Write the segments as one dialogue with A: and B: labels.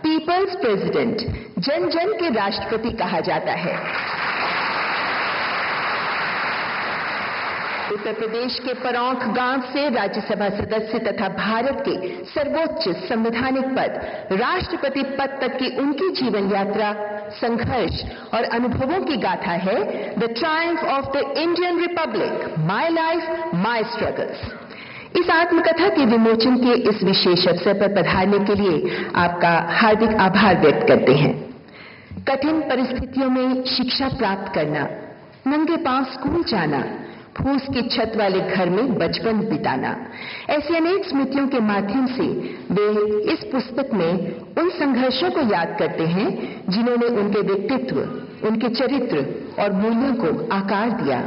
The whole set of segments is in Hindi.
A: पीपल्स प्रेसिडेंट, जन जन के राष्ट्रपति कहा जाता है। उत्तर प्रदेश के परौंख गांव से राज्यसभा सदस्य तथा भारत के सर्वोच्च संवैधानिक पद राष्ट्रपति पद तक की उनकी जीवन यात्रा, संघर्ष और अनुभवों की गाथा है the Triumph of the Indian Republic, my life my struggles. इस आत्मकथा के विमोचन के इस विशेष अवसर पर पधारने के लिए आपका हार्दिक आभार व्यक्त करते हैं। कठिन परिस्थितियों में शिक्षा प्राप्त करना, नंगे पांव स्कूल जाना, फूस की छत वाले घर में बचपन बिताना, ऐसी अनेक स्मृतियों के माध्यम से वे इस पुस्तक में उन संघर्षों को याद करते हैं जिन्होंने उनके व्यक्तित्व, उनके चरित्र और मूल्यों को आकार दिया।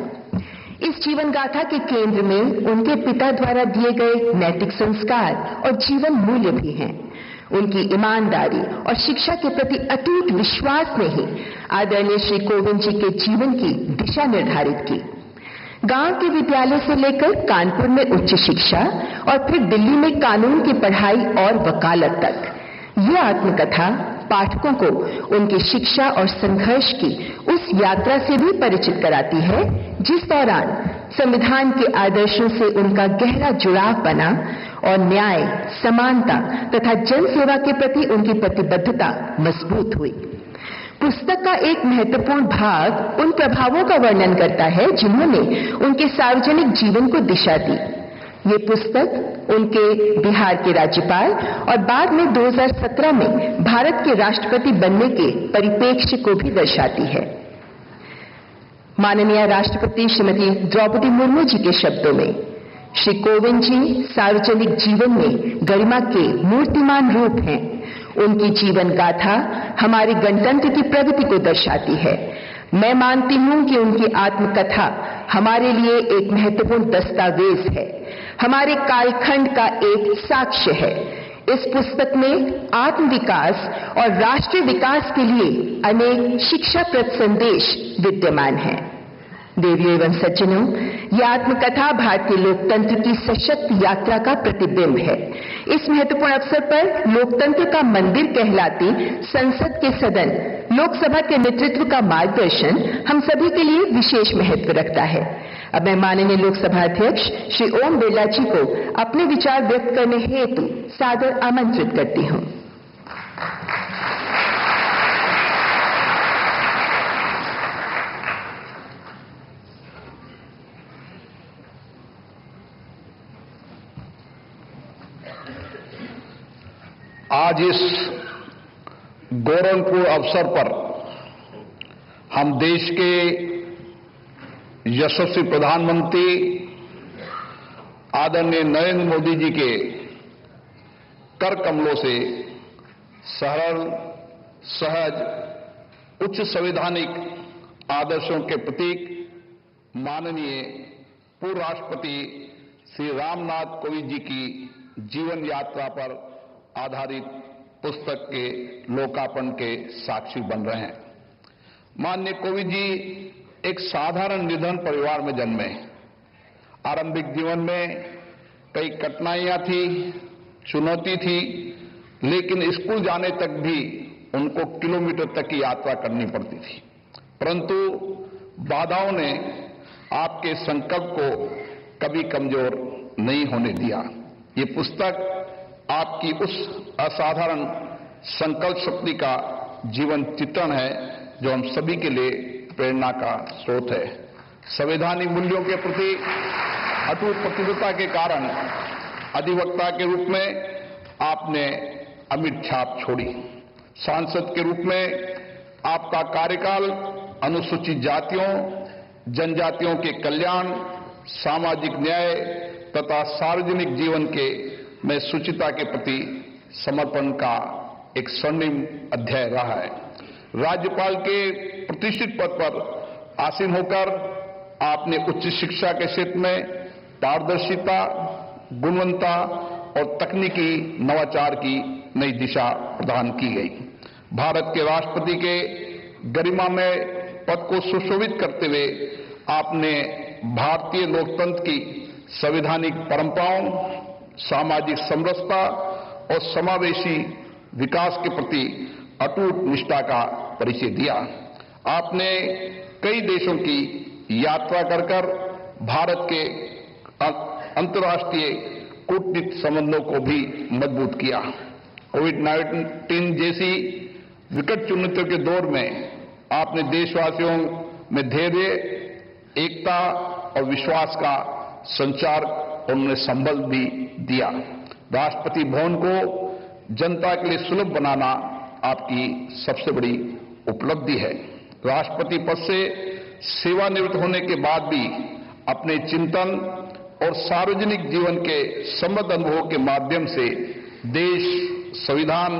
A: इस जीवन गाथा के केंद्र में उनके पिता द्वारा दिए गए नैतिक संस्कार और जीवन मूल्य भी हैं। उनकी ईमानदारी और शिक्षा के प्रति अटूट विश्वास ने ही आदरणीय श्री कोविंद जी के जीवन की दिशा निर्धारित की। गांव के विद्यालय से लेकर कानपुर में उच्च शिक्षा और फिर दिल्ली में कानून की पढ़ाई और वकालत तक, यह आत्मकथा पाठकों को उनकी शिक्षा और संघर्ष की उस यात्रा से भी परिचित कराती है जिस दौरान संविधान के आदर्शों से उनका गहरा जुड़ाव बना और न्याय, समानता तथा जनसेवा के प्रति उनकी प्रतिबद्धता मजबूत हुई। पुस्तक का एक महत्वपूर्ण भाग उन प्रभावों का वर्णन करता है जिन्होंने उनके सार्वजनिक जीवन को दिशा दी। ये पुस्तक उनके बिहार के राज्यपाल और बाद में 2017 में भारत के राष्ट्रपति बनने के परिप्रेक्ष्य को भी दर्शाती है। माननीय राष्ट्रपति श्रीमती द्रौपदी मुर्मू जी के शब्दों में, श्री कोविंद जी सार्वजनिक जीवन में गरिमा के मूर्तिमान रूप हैं। उनकी जीवन गाथा हमारे गणतंत्र की प्रगति को दर्शाती है। मैं मानती हूं कि उनकी आत्मकथा हमारे लिए एक महत्वपूर्ण दस्तावेज है, हमारे कालखंड का एक साक्ष्य है। इस पुस्तक में आत्मविकास और राष्ट्रीय विकास के लिए अनेक शिक्षाप्रद संदेश विद्यमान हैं। देवियों एवं सज्जनों, यह आत्मकथा भारतीय लोकतंत्र की सशक्त यात्रा का प्रतिबिंब है। इस महत्वपूर्ण अवसर पर लोकतंत्र का मंदिर कहलाती संसद के सदन लोकसभा के नेतृत्व का मार्गदर्शन हम सभी के लिए विशेष महत्व रखता है। अब मैं माननीय लोकसभा अध्यक्ष श्री ओम बिरला जी को अपने विचार व्यक्त करने हेतु सादर आमंत्रित करती हूं।
B: आज इस गौरवपूर्ण अवसर पर हम देश के यशस्वी प्रधानमंत्री आदरणीय नरेंद्र मोदी जी के कर कमलों से सरल, सहज, उच्च संवैधानिक आदर्शों के प्रतीक माननीय पूर्व राष्ट्रपति श्री रामनाथ कोविंद जी की जीवन यात्रा पर आधारित पुस्तक के लोकार्पण के साक्षी बन रहे हैं। माननीय कोविंद जी एक साधारण निर्धन परिवार में जन्मे। आरंभिक जीवन में कई कठिनाइयां थी, चुनौती थी, लेकिन स्कूल जाने तक भी उनको किलोमीटर तक की यात्रा करनी पड़ती थी। परंतु बाधाओं ने आपके संकल्प को कभी कमजोर नहीं होने दिया। ये पुस्तक आपकी उस असाधारण संकल्प शक्ति का जीवन चित्रण है जो हम सभी के लिए प्रेरणा का स्रोत है। संवैधानिक मूल्यों के प्रति अटूट प्रतिबद्धता के कारण अधिवक्ता के रूप में आपने अमिट छाप छोड़ी। सांसद के रूप में आपका कार्यकाल अनुसूचित जातियों, जनजातियों के कल्याण, सामाजिक न्याय तथा सार्वजनिक जीवन के में शुचिता के प्रति समर्पण का एक स्वर्णिम अध्याय रहा है। राज्यपाल के प्रतिष्ठित पद पर आसीन होकर आपने उच्च शिक्षा के क्षेत्र में पारदर्शिता, गुणवत्ता और तकनीकी नवाचार की नई दिशा प्रदान की गई। भारत के राष्ट्रपति के गरिमा में पद को सुशोभित करते हुए आपने भारतीय लोकतंत्र की संवैधानिक परंपराओं, सामाजिक समरसता और समावेशी विकास के प्रति अटूट निष्ठा का परिचय दिया। आपने कई देशों की यात्रा कर भारत के अंतर्राष्ट्रीय कूटनीतिक संबंधों को भी मजबूत किया। कोविड-19 जैसी विकट चुनौतियों के दौर में आपने देशवासियों में धैर्य, एकता और विश्वास का संचार और उन्हें संबल भी दिया। राष्ट्रपति भवन को जनता के लिए सुलभ बनाना आपकी सबसे बड़ी उपलब्धि है। राष्ट्रपति पद से सेवानिवृत्त होने के बाद भी अपने चिंतन और सार्वजनिक जीवन के समृद्ध अनुभवों के माध्यम से देश, संविधान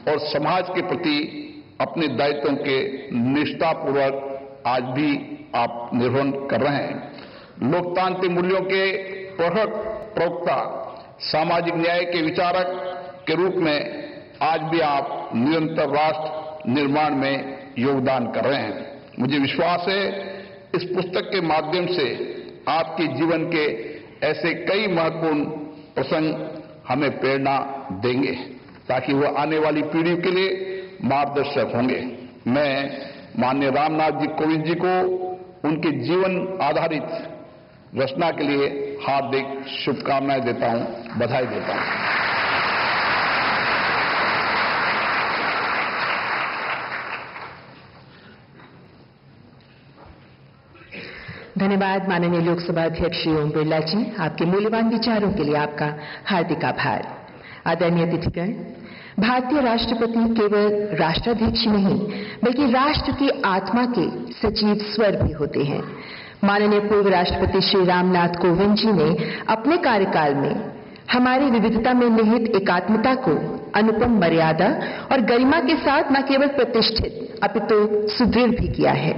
B: और समाज के प्रति अपने दायित्वों के निष्ठापूर्वक आज भी आप निर्वहन कर रहे हैं। लोकतांत्रिक मूल्यों के प्रवक्ता, सामाजिक न्याय के विचारक के रूप में आज भी आप निरंतर राष्ट्र निर्माण में योगदान कर रहे हैं। मुझे विश्वास है इस पुस्तक के माध्यम से आपके जीवन के ऐसे कई महत्वपूर्ण प्रसंग हमें प्रेरणा देंगे ताकि वह आने वाली पीढ़ी के लिए मार्गदर्शक होंगे। मैं माननीय रामनाथ जी कोविंद जी को उनके जीवन आधारित रचना के लिए हार्दिक शुभकामनाएं देता हूं, बधाई देता हूं।
A: धन्यवाद माननीय लोकसभा अध्यक्ष श्री ओम बिरला जी, आपके मूल्यवान विचारों के लिए आपका हार्दिक आभार। आदरणीय अतिथिगण, भारतीय राष्ट्रपति केवल राष्ट्राध्यक्ष नहीं बल्कि राष्ट्र की आत्मा के सजीव स्वर भी होते हैं। माननीय पूर्व राष्ट्रपति श्री रामनाथ कोविंद जी ने अपने कार्यकाल में हमारी विविधता में निहित एकात्मता को अनुपम मर्यादा और गरिमा के साथ न केवल प्रतिष्ठित अपितु सुदृढ़ भी किया है।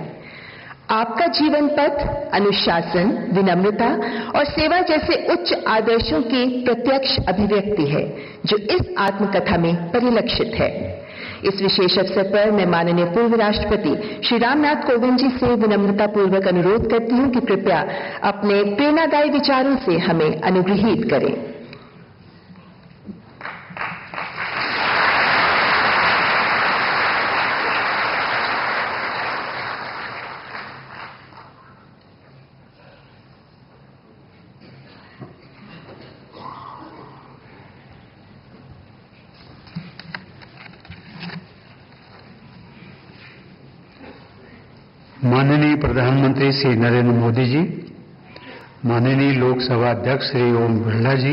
A: आपका जीवन पथ अनुशासन, विनम्रता और सेवा जैसे उच्च आदर्शों की प्रत्यक्ष अभिव्यक्ति है जो इस आत्मकथा में परिलक्षित है। इस विशेष अवसर पर मैं माननीय पूर्व राष्ट्रपति श्री रामनाथ कोविंद जी से विनम्रता पूर्वक अनुरोध करती हूं कि कृपया अपने प्रेरणादायी विचारों से हमें अनुग्रहित करें।
C: माननीय प्रधानमंत्री श्री नरेंद्र मोदी जी, माननीय लोकसभा अध्यक्ष श्री ओम बिरला जी,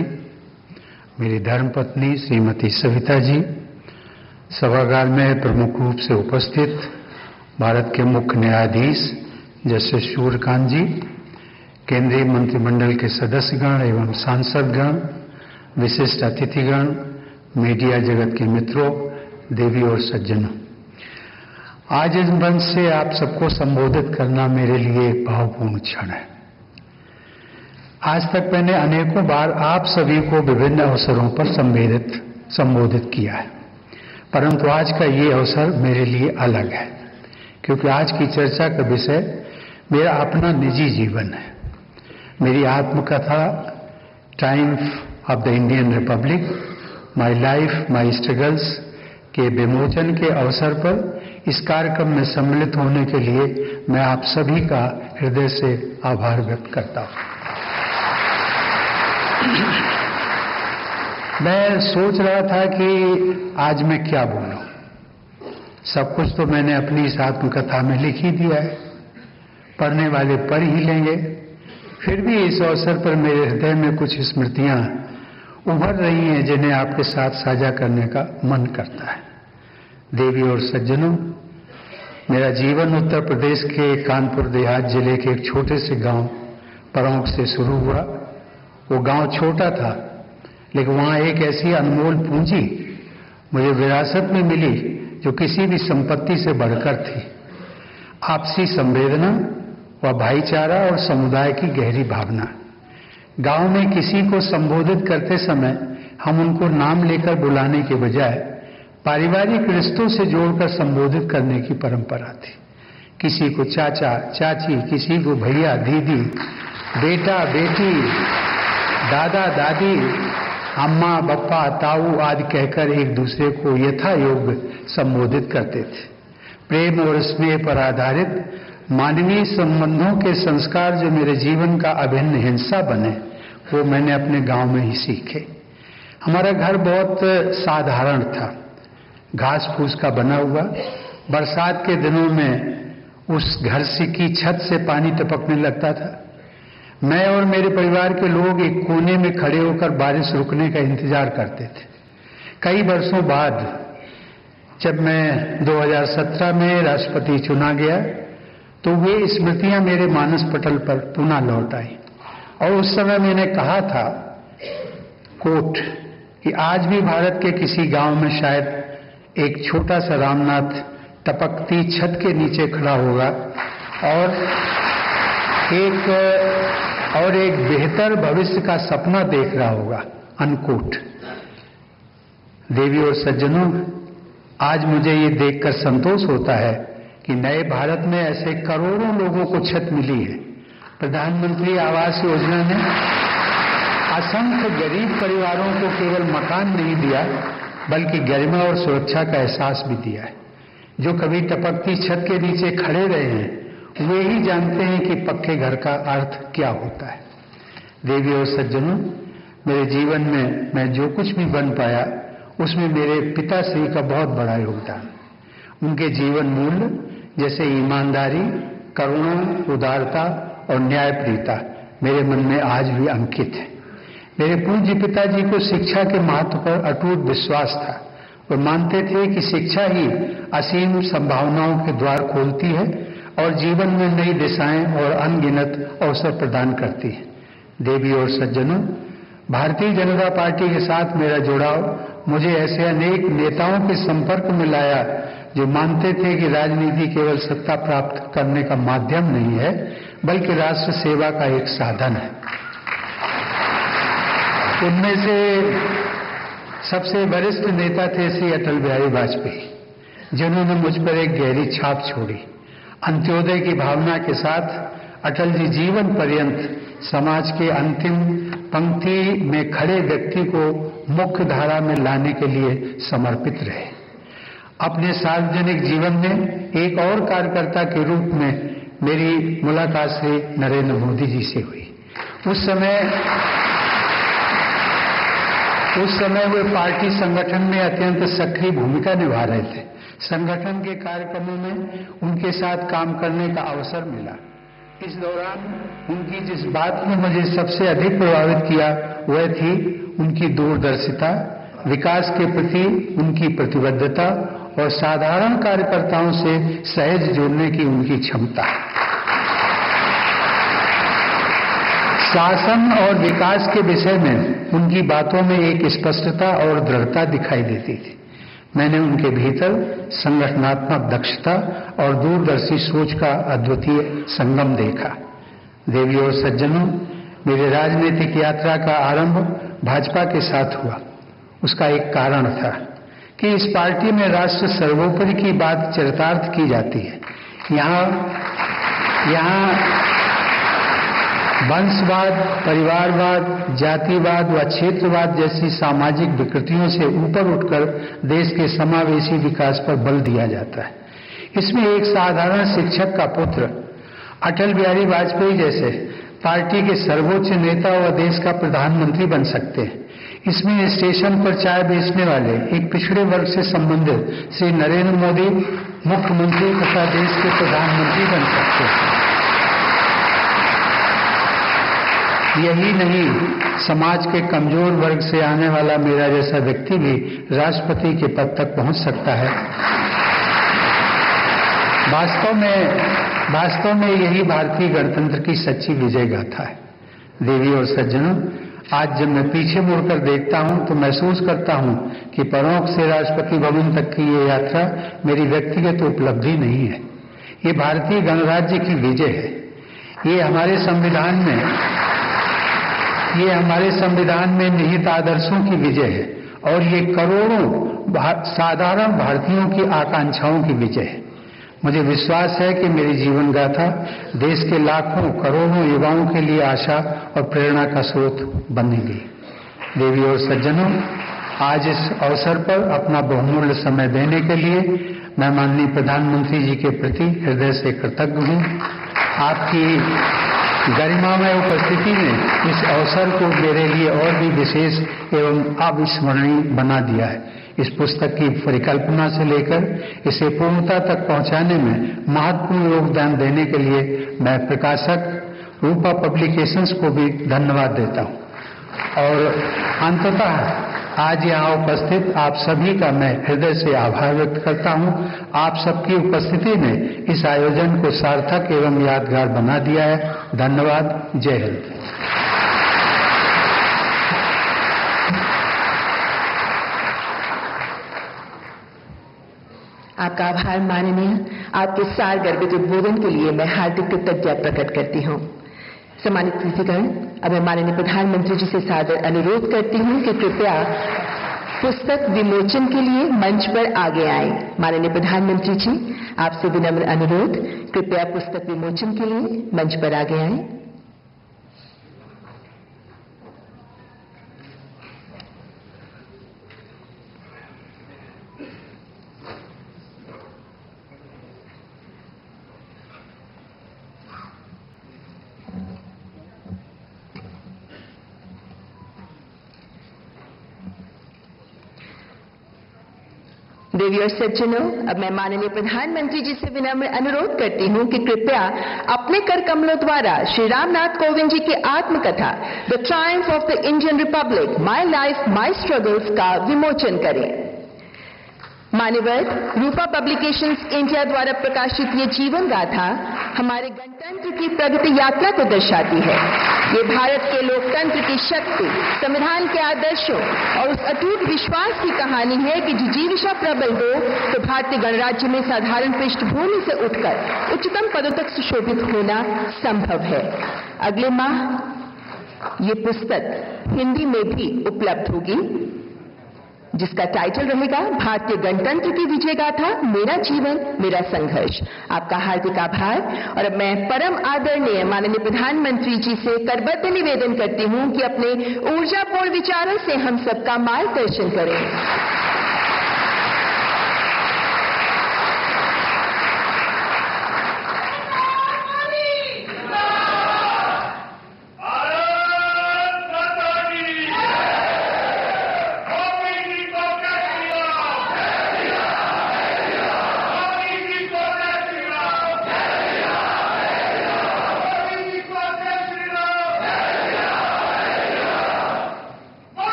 C: मेरी धर्मपत्नी श्रीमती सविता जी, सभागार में प्रमुख रूप से उपस्थित भारत के मुख्य न्यायाधीश जस्टिस सूर्यकांत जी, केंद्रीय मंत्रिमंडल के सदस्यगण एवं सांसदगण, विशिष्ट अतिथिगण, मीडिया जगत के मित्रों, देवी और सज्जनों, आज इस मंच से आप सबको संबोधित करना मेरे लिए एक भावपूर्ण क्षण है। आज तक मैंने अनेकों बार आप सभी को विभिन्न अवसरों पर संबोधित किया है, परंतु आज का ये अवसर मेरे लिए अलग है क्योंकि आज की चर्चा का विषय मेरा अपना निजी जीवन है। मेरी आत्मकथा Triumph of the Indian Republic, my life my struggles के विमोचन के अवसर पर इस कार्यक्रम में सम्मिलित होने के लिए मैं आप सभी का हृदय से आभार व्यक्त करता हूं। मैं सोच रहा था कि आज मैं क्या बोलूं। सब कुछ तो मैंने अपनी इस आत्मकथा में लिख ही दिया है, पढ़ने वाले पढ़ ही लेंगे। फिर भी इस अवसर पर मेरे हृदय में कुछ स्मृतियां उभर रही हैं जिन्हें आपके साथ साझा करने का मन करता है। देवी और सज्जनों, मेरा जीवन उत्तर प्रदेश के कानपुर देहात जिले के एक छोटे से गांव परौंक से शुरू हुआ। वो गांव छोटा था, लेकिन वहां एक ऐसी अनमोल पूंजी मुझे विरासत में मिली जो किसी भी संपत्ति से बढ़कर थी। आपसी संवेदना व भाईचारा और समुदाय की गहरी भावना। गांव में किसी को संबोधित करते समय हम उनको नाम लेकर बुलाने के बजाय पारिवारिक रिश्तों से जोड़कर संबोधित करने की परंपरा थी। किसी को चाचा चाची, किसी को भैया दीदी, बेटा बेटी, दादा दादी, अम्मा, बप्पा, ताऊ आदि कहकर एक दूसरे को यथा योग्य संबोधित करते थे। प्रेम और स्नेह पर आधारित मानवीय संबंधों के संस्कार जो मेरे जीवन का अभिन्न हिस्सा बने, वो मैंने अपने गांव में ही सीखे। हमारा घर बहुत साधारण था, घास फूस का बना हुआ। बरसात के दिनों में उस घर से की छत से पानी टपकने लगता था। मैं और मेरे परिवार के लोग एक कोने में खड़े होकर बारिश रुकने का इंतजार करते थे। कई वर्षों बाद जब मैं 2017 में राष्ट्रपति चुना गया तो वे स्मृतियां मेरे मानस पटल पर पुनः लौट आई। और उस समय मैंने कहा था, कोट, कि आज भी भारत के किसी गांव में शायद एक छोटा सा रामनाथ टपकती छत के नीचे खड़ा होगा और एक बेहतर भविष्य का सपना देख रहा होगा, अनकोट। देवी और सज्जनों, आज मुझे ये देखकर संतोष होता है कि नए भारत में ऐसे करोड़ों लोगों को छत मिली है। प्रधानमंत्री आवास योजना ने असंख्य गरीब परिवारों को केवल मकान नहीं दिया, बल्कि गरिमा और सुरक्षा का एहसास भी दिया है। जो कभी टपकती छत के नीचे खड़े रहे हैं, वे ही जानते हैं कि पक्के घर का अर्थ क्या होता है। देवी और सज्जनों, मेरे जीवन में मैं जो कुछ भी बन पाया, उसमें मेरे पिताश्री का बहुत बड़ा योगदान। उनके जीवन मूल्य जैसे ईमानदारी, करुणा, उदारता और न्यायप्रियता मेरे मन में आज भी अंकित है। मेरे पूज्य पिताजी को शिक्षा के महत्व पर अटूट विश्वास था। वे मानते थे कि शिक्षा ही असीम संभावनाओं के द्वार खोलती है और जीवन में नई दिशाएं और अनगिनत अवसर प्रदान करती है। देवी और सज्जनों, भारतीय जनता पार्टी के साथ मेरा जुड़ाव मुझे ऐसे अनेक नेताओं के संपर्क में लाया जो मानते थे कि राजनीति केवल सत्ता प्राप्त करने का माध्यम नहीं है, बल्कि राष्ट्र सेवा का एक साधन है। उनमें से सबसे वरिष्ठ नेता थे श्री अटल बिहारी वाजपेयी, जिन्होंने मुझ पर एक गहरी छाप छोड़ी। अंत्योदय की भावना के साथ अटल जी जीवन पर्यंत समाज के अंतिम पंक्ति में खड़े व्यक्ति को मुख्य धारा में लाने के लिए समर्पित रहे। अपने सार्वजनिक जीवन में एक और कार्यकर्ता के रूप में मेरी मुलाकात श्री नरेंद्र मोदी जी से हुई। उस समय वे पार्टी संगठन में अत्यंत सक्रिय भूमिका निभा रहे थे। संगठन के कार्यक्रमों में उनके साथ काम करने का अवसर मिला। इस दौरान उनकी जिस बात ने मुझे सबसे अधिक प्रभावित किया वह थी उनकी दूरदर्शिता, विकास के प्रति उनकी प्रतिबद्धता और साधारण कार्यकर्ताओं से सहज जुड़ने की उनकी क्षमता। शासन और विकास के विषय में उनकी बातों में एक स्पष्टता और दृढ़ता दिखाई देती थी। मैंने उनके भीतर संगठनात्मक दक्षता और दूरदर्शी सोच का अद्वितीय संगम देखा। देवी और सज्जनों, मेरी राजनीतिक यात्रा का आरंभ भाजपा के साथ हुआ। उसका एक कारण था कि इस पार्टी में राष्ट्र सर्वोपरि की बात चरितार्थ की जाती है। यहाँ वंशवाद, परिवारवाद, जातिवाद व क्षेत्रवाद जैसी सामाजिक विकृतियों से ऊपर उठकर देश के समावेशी विकास पर बल दिया जाता है। इसमें एक साधारण शिक्षक का पुत्र अटल बिहारी वाजपेयी जैसे पार्टी के सर्वोच्च नेता व देश का प्रधानमंत्री बन सकते हैं। इसमें स्टेशन पर चाय बेचने वाले एक पिछड़े वर्ग से संबंधित श्री नरेंद्र मोदी मुख्यमंत्री तथा देश के प्रधानमंत्री बन सकते हैं। यही नहीं, समाज के कमजोर वर्ग से आने वाला मेरा जैसा व्यक्ति भी राष्ट्रपति के पद तक पहुंच सकता है। वास्तव में यही भारतीय गणतंत्र की सच्ची विजय गाथा है। देवी और सज्जनों, आज जब मैं पीछे मुड़कर देखता हूं तो महसूस करता हूं कि परोंठ से राष्ट्रपति भवन तक की ये यात्रा मेरी व्यक्तिगत उपलब्धि नहीं है। ये भारतीय गणराज्य की विजय है। ये हमारे संविधान में निहित आदर्शों की विजय है और ये करोड़ों साधारण भारतीयों की आकांक्षाओं की विजय है। मुझे विश्वास है कि मेरी जीवन गाथा देश के लाखों करोड़ों युवाओं के लिए आशा और प्रेरणा का स्रोत बनेगी। देवी और सज्जनों, आज इस अवसर पर अपना बहुमूल्य समय देने के लिए मैं माननीय प्रधानमंत्री जी के प्रति हृदय से कृतज्ञ हूँ। आपकी गरिमामय उपस्थिति ने इस अवसर को मेरे लिए और भी विशेष एवं अविस्मरणीय बना दिया है। इस पुस्तक की परिकल्पना से लेकर इसे पूर्णता तक पहुंचाने में महत्वपूर्ण योगदान देने के लिए मैं प्रकाशक रूपा पब्लिकेशंस को भी धन्यवाद देता हूं। और अंततः आज यहाँ उपस्थित आप सभी का मैं हृदय से आभार व्यक्त करता हूँ। आप सबकी उपस्थिति ने इस आयोजन को सार्थक एवं यादगार बना दिया है। धन्यवाद। जय हिंद।
A: आपका आभार माननीय। आपके सार गर्भित उद्बोधन के लिए मैं हार्दिक कृतज्ञता प्रकट करती हूँ। सम्मानित अतिथिगण, अब मैं माननीय प्रधानमंत्री जी से सादर अनुरोध करती हूँ कि कृपया पुस्तक विमोचन के लिए मंच पर आगे आए। माननीय प्रधानमंत्री जी, आपसे विनम्र अनुरोध, कृपया पुस्तक विमोचन के लिए मंच पर आगे आए। देवी और सज्जनों, अब मैं माननीय प्रधानमंत्री जी से विनम्र अनुरोध करती हूं कि कृपया अपने कर कमलों द्वारा श्री रामनाथ कोविंद जी की आत्मकथा the Triumph of the Indian Republic, my life my struggles का विमोचन करें। मान्यवर, रूपा पब्लिकेशंस इंडिया द्वारा प्रकाशित ये जीवन गाथा हमारे गणतंत्र की प्रगति यात्रा को दर्शाती है। ये भारत के लोकतंत्र की शक्ति, संविधान के आदर्शों और उस अटूट विश्वास की कहानी है कि जिजीविषा प्रबल हो तो भारतीय गणराज्य में साधारण पृष्ठभूमि से उठकर उच्चतम पदों तक सुशोभित होना संभव है। अगले माह ये पुस्तक हिंदी में भी उपलब्ध होगी, जिसका टाइटल रहेगा भारतीय गणतंत्र की विजय गाथा, मेरा जीवन मेरा संघर्ष। आपका हार्दिक आभार। और अब मैं परम आदरणीय माननीय प्रधानमंत्री जी से करबद्ध निवेदन करती हूं कि अपने ऊर्जापूर्ण विचारों से हम सबका मार्गदर्शन करें।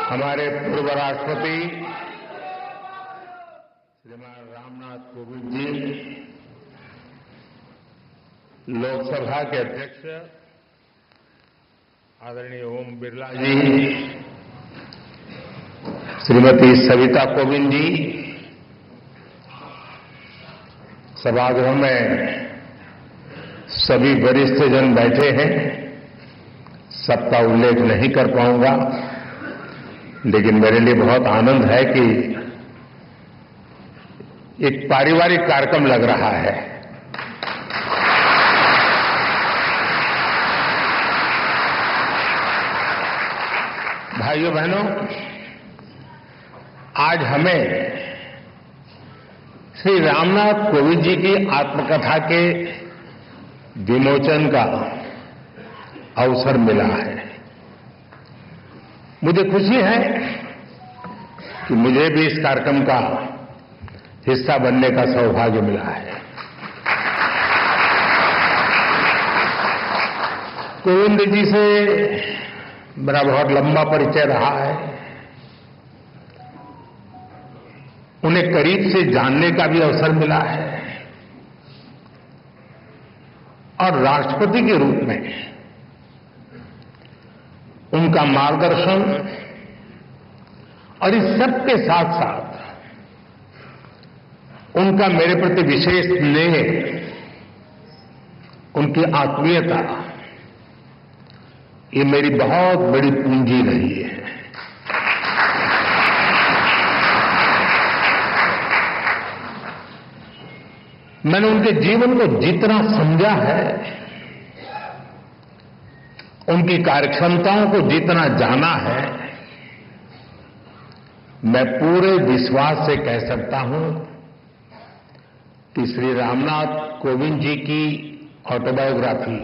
D: हमारे पूर्व राष्ट्रपति श्रीमान रामनाथ कोविंद जी, लोकसभा के अध्यक्ष आदरणीय ओम बिरला जी, श्रीमती सविता कोविंद जी, सभागृह में सभी वरिष्ठ जन बैठे हैं। सबका उल्लेख नहीं कर पाऊंगा, लेकिन मेरे लिए बहुत आनंद है कि एक पारिवारिक कार्यक्रम लग रहा है। भाइयों बहनों, आज हमें श्री रामनाथ कोविंद जी की आत्मकथा के विमोचन का अवसर मिला है। मुझे खुशी है कि मुझे भी इस कार्यक्रम का हिस्सा बनने का सौभाग्य मिला है। कोविंद जी से मेरा बहुत लंबा परिचय रहा है। उन्हें करीब से जानने का भी अवसर मिला है और राष्ट्रपति के रूप में उनका मार्गदर्शन और इस सब के साथ साथ उनका मेरे प्रति विशेष स्नेह, उनकी आत्मीयता, ये मेरी बहुत बड़ी पूंजी रही है। मैंने उनके जीवन को जितना समझा है, उनकी कार्यक्षमताओं को जितना जाना है, मैं पूरे विश्वास से कह सकता हूं कि श्री रामनाथ कोविंद जी की ऑटोबायोग्राफी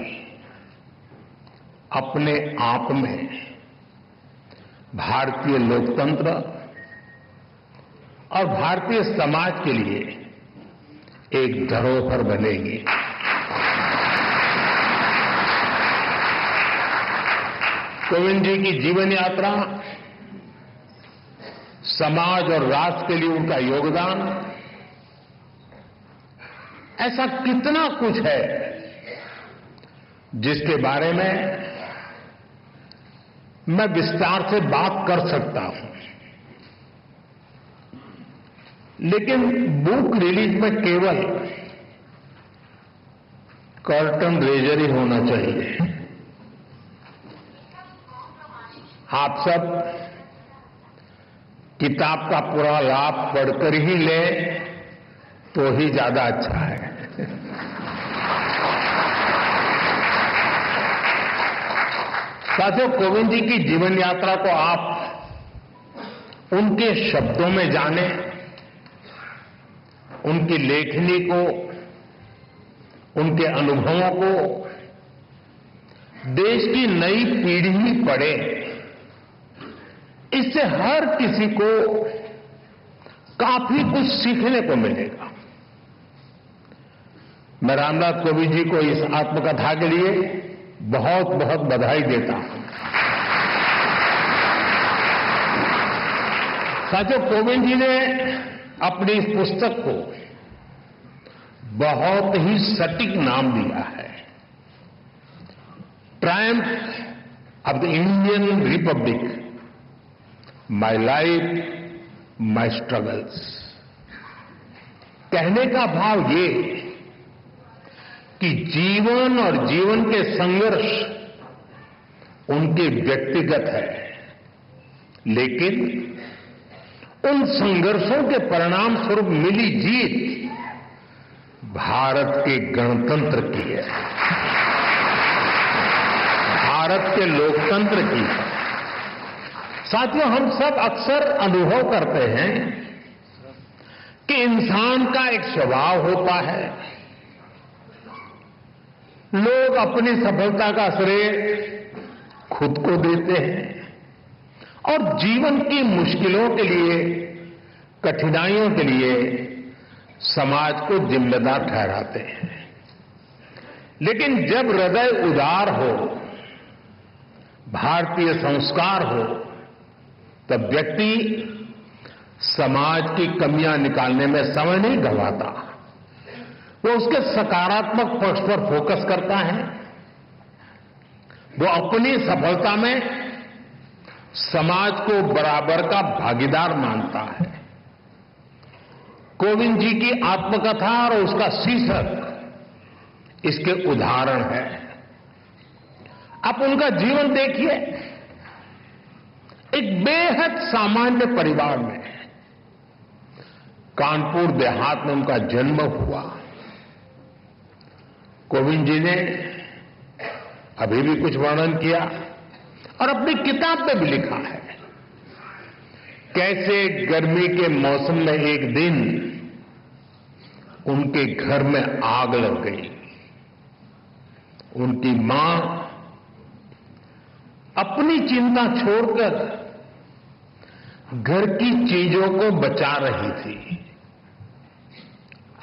D: अपने आप में भारतीय लोकतंत्र और भारतीय समाज के लिए एक धरोहर बनेगी। कोविंद जी की जीवन यात्रा, समाज और राष्ट्र के लिए उनका योगदान, ऐसा कितना कुछ है जिसके बारे में मैं विस्तार से बात कर सकता हूं, लेकिन बुक रिलीज में केवल कर्टन रेजर ही होना चाहिए। आप सब किताब का पूरा लाभ पढ़कर ही लें तो ही ज्यादा अच्छा है। साथियों, कोविंद जी की जीवन यात्रा को आप उनके शब्दों में जानें, उनकी लेखनी को, उनके अनुभवों को देश की नई पीढ़ी पढ़े। इससे हर किसी को काफी कुछ सीखने को मिलेगा। मैं रामनाथ कोविंद जी को इस आत्मकथा के लिए बहुत बहुत बधाई देता हूं। साथियों, कोविंद जी ने अपनी इस पुस्तक को बहुत ही सटीक नाम दिया है, Triumph of the Indian Republic, my life my struggles. कहने का भाव ये कि जीवन और जीवन के संघर्ष उनके व्यक्तिगत है, लेकिन उन संघर्षों के परिणाम स्वरूप मिली जीत भारत के गणतंत्र की है, भारत के लोकतंत्र की है। साथियों, हम सब अक्सर अनुभव करते हैं कि इंसान का एक स्वभाव होता है, लोग अपनी सफलता का श्रेय खुद को देते हैं और जीवन की मुश्किलों के लिए, कठिनाइयों के लिए समाज को जिम्मेदार ठहराते हैं। लेकिन जब हृदय उदार हो, भारतीय संस्कार हो, तब व्यक्ति समाज की कमियां निकालने में समय नहीं गंवाता। वो उसके सकारात्मक पक्ष पर फोकस करता है। वो अपनी सफलता में समाज को बराबर का भागीदार मानता है। कोविंद जी की आत्मकथा और उसका शीर्षक इसके उदाहरण है। आप उनका जीवन देखिए। एक बेहद सामान्य परिवार में, कानपुर देहात में उनका जन्म हुआ। कोविंद जी ने अभी भी कुछ वर्णन किया और अपनी किताब में भी लिखा है कैसे गर्मी के मौसम में एक दिन उनके घर में आग लग गई। उनकी मां अपनी चिंता छोड़कर घर की चीजों को बचा रही थी।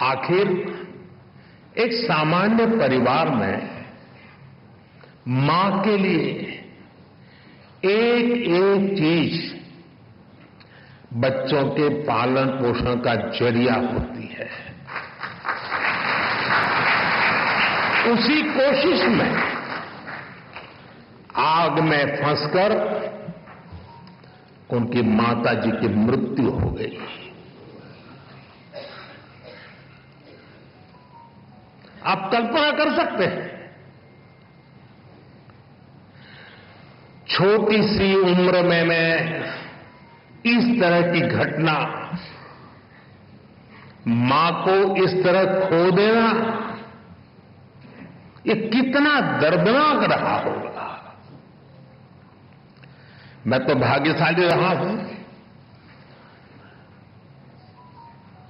D: आखिर एक सामान्य परिवार में मां के लिए एक एक चीज बच्चों के पालन पोषण का जरिया होती है। उसी कोशिश में आग में फंसकर उनकी माता जी की मृत्यु हो गई। आप कल्पना कर सकते हैं, छोटी सी उम्र में मैं इस तरह की घटना, मां को इस तरह खो देना, ये कितना दर्दनाक रहा होगा। मैं तो भाग्यशाली रहा हूं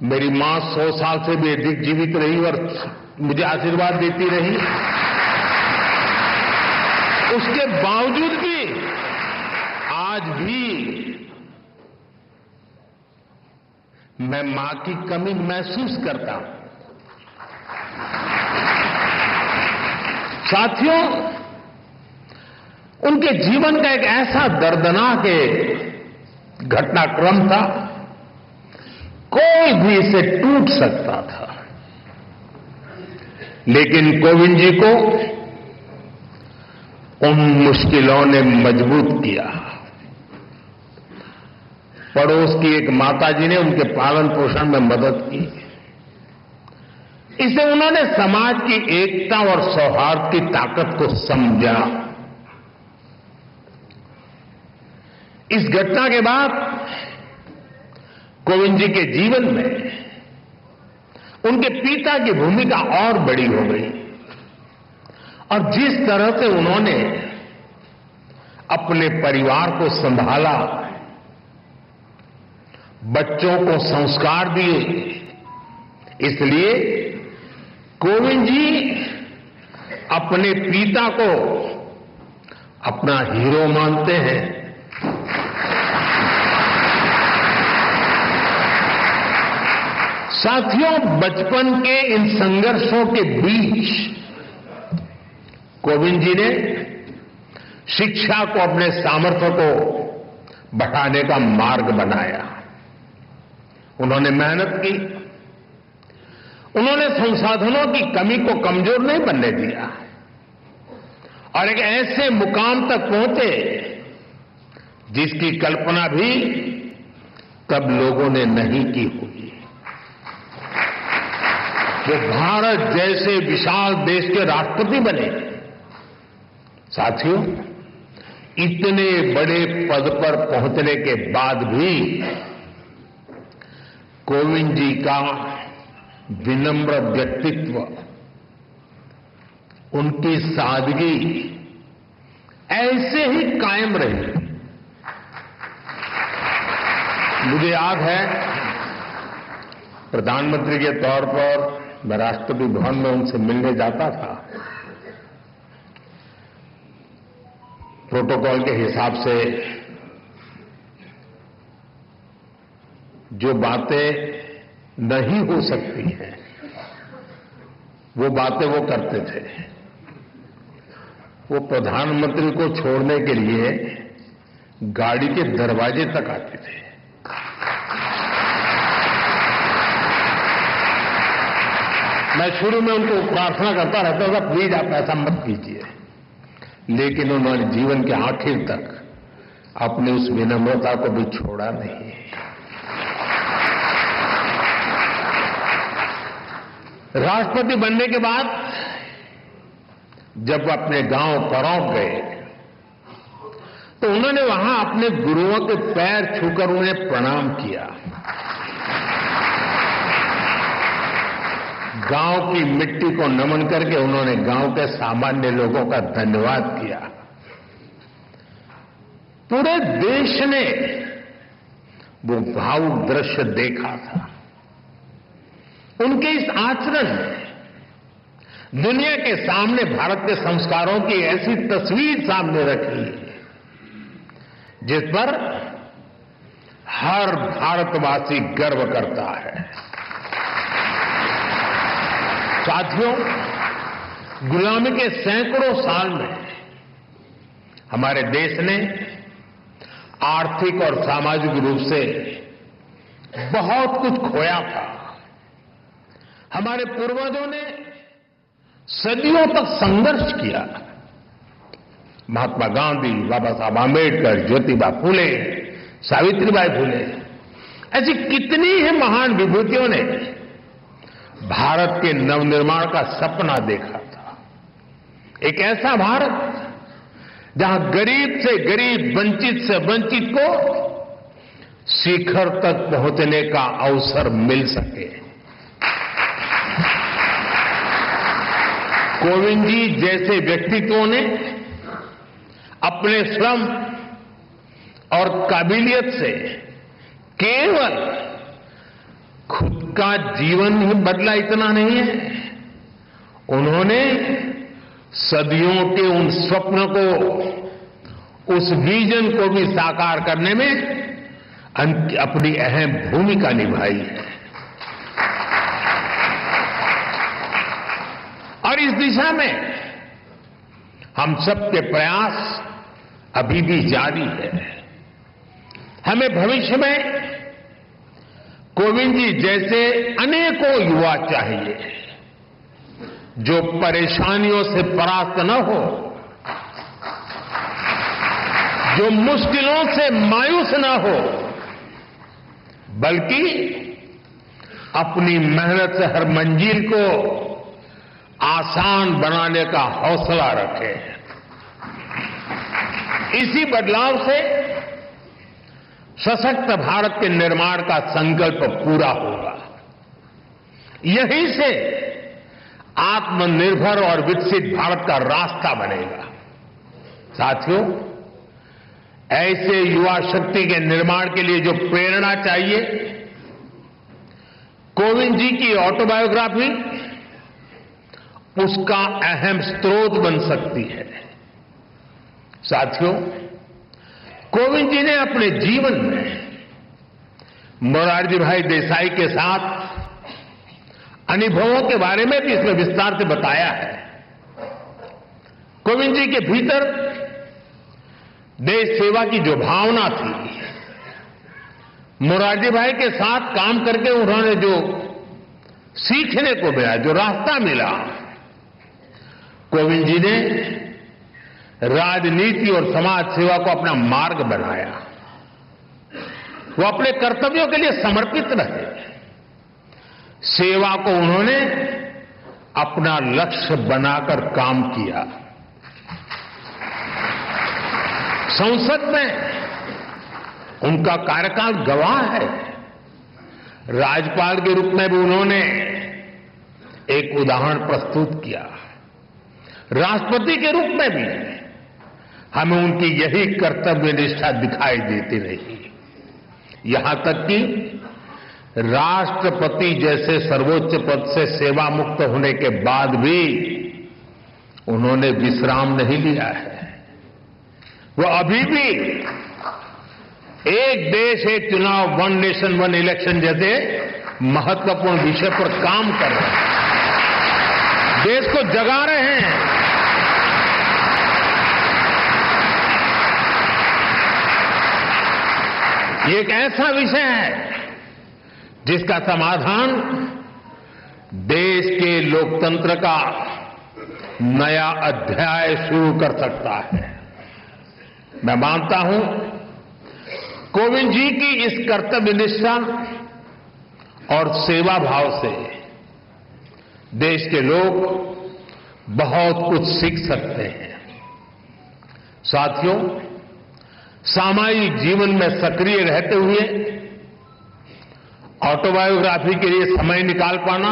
D: मेरी मां 100 साल से भी अधिक जीवित रही और मुझे आशीर्वाद देती रही। उसके बावजूद भी आज भी मैं मां की कमी महसूस करता हूं। साथियों, उनके जीवन का एक ऐसा दर्दनाक घटनाक्रम था, कोई भी इसे टूट सकता था, लेकिन कोविंद जी को उन मुश्किलों ने मजबूत किया। पड़ोस की एक माताजी ने उनके पालन पोषण में मदद की। इसे उन्होंने समाज की एकता और सौहार्द की ताकत को समझा। इस घटना के बाद कोविंद जी के जीवन में उनके पिता की भूमिका और बड़ी हो गई और जिस तरह से उन्होंने अपने परिवार को संभाला, बच्चों को संस्कार दिए, इसलिए कोविंद जी अपने पिता को अपना हीरो मानते हैं। साथियों, बचपन के इन संघर्षों के बीच कोविंद जी ने शिक्षा को अपने सामर्थ्य को बढ़ाने का मार्ग बनाया। उन्होंने मेहनत की, उन्होंने संसाधनों की कमी को कमजोर नहीं बनने दिया और एक ऐसे मुकाम तक पहुंचे जिसकी कल्पना भी तब लोगों ने नहीं की होगी। वो भारत जैसे विशाल देश के राष्ट्रपति बने। साथियों, इतने बड़े पद पर पहुंचने के बाद भी कोविंद जी का विनम्र व्यक्तित्व, उनकी सादगी ऐसे ही कायम रही। मुझे याद है, प्रधानमंत्री के तौर पर मैं राष्ट्रपति भवन में उनसे मिलने जाता था। प्रोटोकॉल के हिसाब से जो बातें नहीं हो सकती हैं, वो बातें वो करते थे। वो प्रधानमंत्री को छोड़ने के लिए गाड़ी के दरवाजे तक आते थे। मैं शुरू में उनको प्रार्थना करता रहता था, प्लीज आप ऐसा मत कीजिए, लेकिन उन्होंने जीवन के आखिर तक अपनी उस विनम्रता को भी छोड़ा नहीं। राष्ट्रपति बनने के बाद जब अपने गांव परौंक गए तो उन्होंने वहां अपने गुरुओं के पैर छूकर उन्हें प्रणाम किया। गांव की मिट्टी को नमन करके उन्होंने गांव के सामान्य लोगों का धन्यवाद किया। पूरे देश ने वो भावुक दृश्य देखा था। उनके इस आचरण ने दुनिया के सामने भारत के संस्कारों की ऐसी तस्वीर सामने रखी जिस पर हर भारतवासी गर्व करता है। साथियों, गुलामी के सैकड़ों साल में हमारे देश ने आर्थिक और सामाजिक रूप से बहुत कुछ खोया था। हमारे पूर्वजों ने सदियों तक संघर्ष किया। महात्मा गांधी, बाबा साहब आंबेडकर, ज्योतिबा फूले, सावित्रीबाई फूले, ऐसी कितनी ही महान विभूतियों ने भारत के नवनिर्माण का सपना देखा था। एक ऐसा भारत जहां गरीब से गरीब, वंचित से वंचित को शिखर तक पहुंचने का अवसर मिल सके। कोविंद जी जैसे व्यक्तित्वों ने अपने श्रम और काबिलियत से केवल खुद उनका जीवन ही बदला इतना नहीं है, उन्होंने सदियों के उन स्वप्न को, उस विजन को भी साकार करने में अपनी अहम भूमिका निभाई है। और इस दिशा में हम सबके प्रयास अभी भी जारी है। हमें भविष्य में कोविंद जी जैसे अनेकों युवा चाहिए जो परेशानियों से परास्त न हो, जो मुश्किलों से मायूस न हो, बल्कि अपनी मेहनत से हर मंजिल को आसान बनाने का हौसला रखे। इसी बदलाव से सशक्त भारत के निर्माण का संकल्प पूरा होगा। यहीं से आत्मनिर्भर और विकसित भारत का रास्ता बनेगा। साथियों, ऐसे युवा शक्ति के निर्माण के लिए जो प्रेरणा चाहिए, कोविंद जी की ऑटोबायोग्राफी उसका अहम स्रोत बन सकती है। साथियों, कोविंद जी ने अपने जीवन में मोरारजी भाई देसाई के साथ अनुभवों के बारे में भी इसमें विस्तार से बताया है। कोविंद जी के भीतर देश सेवा की जो भावना थी, मोरारजी भाई के साथ काम करके उन्होंने जो सीखने को मिला, जो रास्ता मिला, कोविंद जी ने राजनीति और समाज सेवा को अपना मार्ग बनाया। वो अपने कर्तव्यों के लिए समर्पित रहे। सेवा को उन्होंने अपना लक्ष्य बनाकर काम किया। संसद में उनका कार्यकाल गवाह है। राज्यपाल के रूप में भी उन्होंने एक उदाहरण प्रस्तुत किया। राष्ट्रपति के रूप में भी हमें उनकी यही कर्तव्य निष्ठा दिखाई देती रही। यहां तक कि राष्ट्रपति जैसे सर्वोच्च पद से सेवा मुक्त होने के बाद भी उन्होंने विश्राम नहीं लिया है। वो अभी भी एक देश एक चुनाव, वन नेशन वन इलेक्शन जैसे महत्वपूर्ण विषय पर काम कर रहे हैं, देश को जगा रहे हैं। ये एक ऐसा विषय है जिसका समाधान देश के लोकतंत्र का नया अध्याय शुरू कर सकता है। मैं मानता हूं कोविंद जी की इस कर्तव्य निष्ठा और सेवा भाव से देश के लोग बहुत कुछ सीख सकते हैं। साथियों, सामाजिक जीवन में सक्रिय रहते हुए ऑटोबायोग्राफी के लिए समय निकाल पाना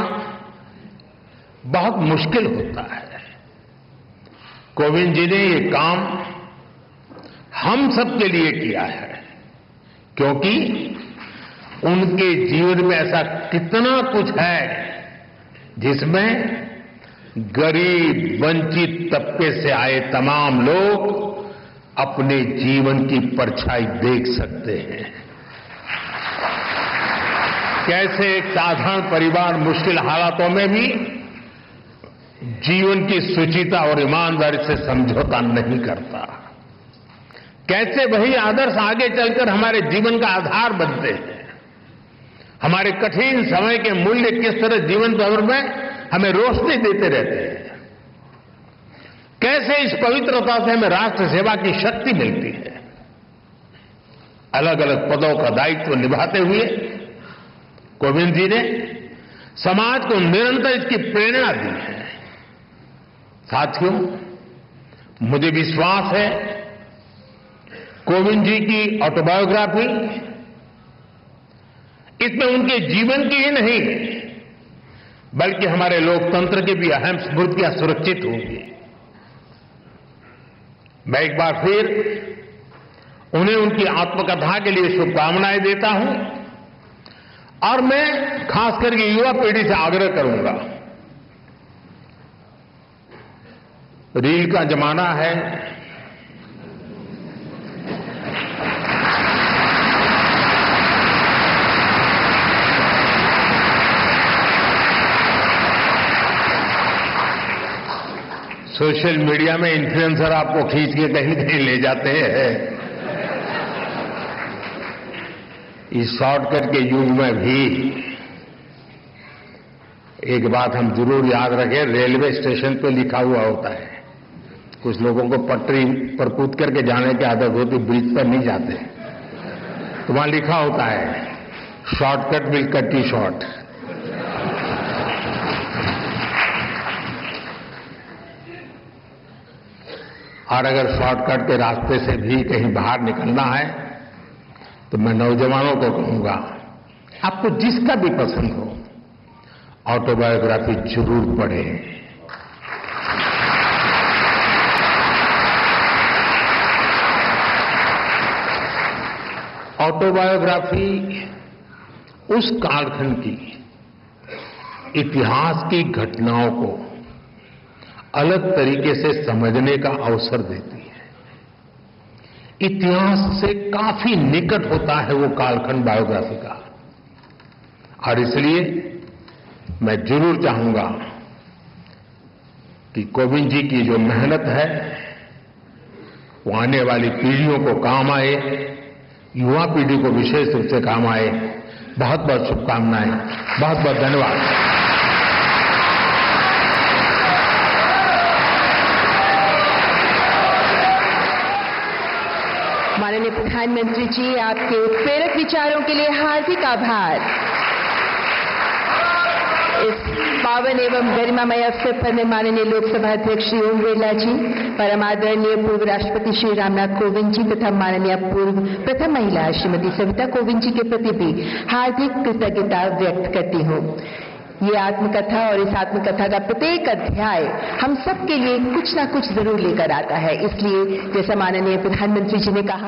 D: बहुत मुश्किल होता है। कोविंद जी ने ये काम हम सबके लिए किया है, क्योंकि उनके जीवन में ऐसा कितना कुछ है जिसमें गरीब, वंचित तबके से आए तमाम लोग अपने जीवन की परछाई देख सकते हैं। कैसे एक साधारण परिवार मुश्किल हालातों में भी जीवन की शुचिता और ईमानदारी से समझौता नहीं करता। कैसे वही आदर्श आगे चलकर हमारे जीवन का आधार बनते हैं। हमारे कठिन समय के मूल्य किस तरह जीवन भर में हमें रोशनी देते रहते हैं। कैसे इस पवित्रता से हमें राष्ट्र सेवा की शक्ति मिलती है। अलग अलग पदों का दायित्व निभाते हुए कोविंद जी ने समाज को निरंतर इसकी प्रेरणा दी है। साथियों, मुझे विश्वास है कोविंद जी की ऑटोबायोग्राफी इसमें उनके जीवन की ही नहीं बल्कि हमारे लोकतंत्र की भी अहम स्मृतियां सुरक्षित होंगी। मैं एक बार फिर उन्हें उनकी आत्मकथा के लिए शुभकामनाएं देता हूं और मैं खास करके युवा पीढ़ी से आग्रह करूंगा, रील का जमाना है, सोशल मीडिया में इन्फ्लुएंसर आपको खींच के कहीं कहीं ले जाते हैं। इस शॉर्टकट के युग में भी एक बात हम जरूर याद रखें, रेलवे स्टेशन पे लिखा हुआ होता है, कुछ लोगों को पटरी पर कूद करके जाने की आदत होती, ब्रिज पर नहीं जाते, तो वहां लिखा होता है shortcut will cut you short. और अगर शॉर्टकट के रास्ते से भी कहीं बाहर निकलना है तो मैं नौजवानों को कहूंगा, आपको जिसका भी पसंद हो, ऑटोबायोग्राफी जरूर पढ़ें। ऑटोबायोग्राफी उस कालखंड की इतिहास की घटनाओं को अलग तरीके से समझने का अवसर देती है। इतिहास से काफी निकट होता है वो कालखंड बायोग्राफी का, और इसलिए मैं जरूर चाहूंगा कि कोविंद जी की जो मेहनत है वो आने वाली पीढ़ियों को काम आए, युवा पीढ़ी को विशेष रूप से काम आए। बहुत बहुत शुभकामनाएं, बहुत बहुत धन्यवाद।
A: माननीय प्रधानमंत्री जी, आपके उत्प्रेरक विचारों के लिए हार्दिक आभार। इस पावन एवं गरिमामय अवसर पर मैं माननीय लोकसभा अध्यक्ष श्री ओम बिरला जी, परम आदरणीय पूर्व राष्ट्रपति श्री रामनाथ कोविंद जी तथा माननीय पूर्व प्रथम महिला श्रीमती सविता कोविंद जी के प्रति भी हार्दिक कृतज्ञता व्यक्त करती हूँ। ये आत्मकथा और इस आत्मकथा का प्रत्येक अध्याय हम सब के लिए कुछ ना कुछ जरूर लेकर आता है। इसलिए जैसा माननीय प्रधानमंत्री जी ने कहा,